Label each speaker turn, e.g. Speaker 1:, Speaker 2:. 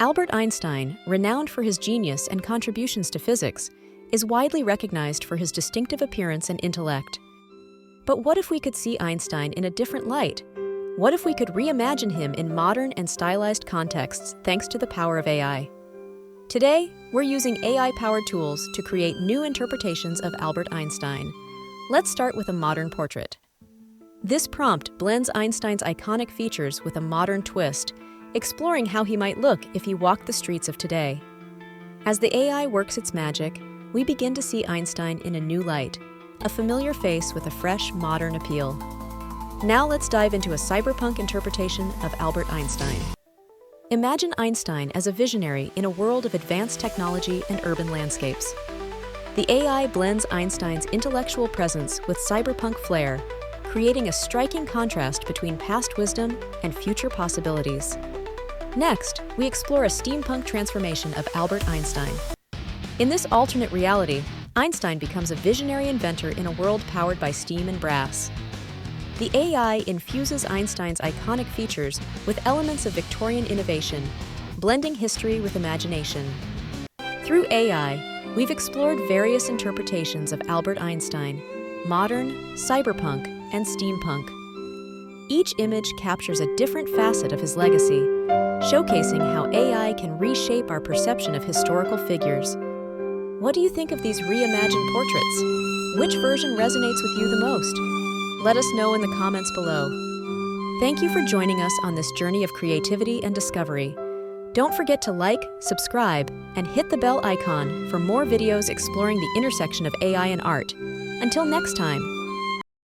Speaker 1: Albert Einstein, renowned for his genius and contributions to physics, is widely recognized for his distinctive appearance and intellect. But what if we could see Einstein in a different light? What if we could reimagine him in modern and stylized contexts thanks to the power of AI? Today, we're using AI-powered tools to create new interpretations of Albert Einstein. Let's start with a modern portrait. This prompt blends Einstein's iconic features with a modern twist, exploring how he might look if he walked the streets of today. As the AI works its magic, we begin to see Einstein in a new light, a familiar face with a fresh, modern appeal. Now let's dive into a cyberpunk interpretation of Albert Einstein. Imagine Einstein as a visionary in a world of advanced technology and urban landscapes. The AI blends Einstein's intellectual presence with cyberpunk flair, creating a striking contrast between past wisdom and future possibilities. Next, we explore a steampunk transformation of Albert Einstein. In this alternate reality, Einstein becomes a visionary inventor in a world powered by steam and brass. The AI infuses Einstein's iconic features with elements of Victorian innovation, blending history with imagination. Through AI, we've explored various interpretations of Albert Einstein: modern, cyberpunk, and steampunk. Each image captures a different facet of his legacy, showcasing how AI can reshape our perception of historical figures. What do you think of these reimagined portraits? Which version resonates with you the most? Let us know in the comments below. Thank you for joining us on this journey of creativity and discovery. Don't forget to like, subscribe, and hit the bell icon for more videos exploring the intersection of AI and art. Until next time.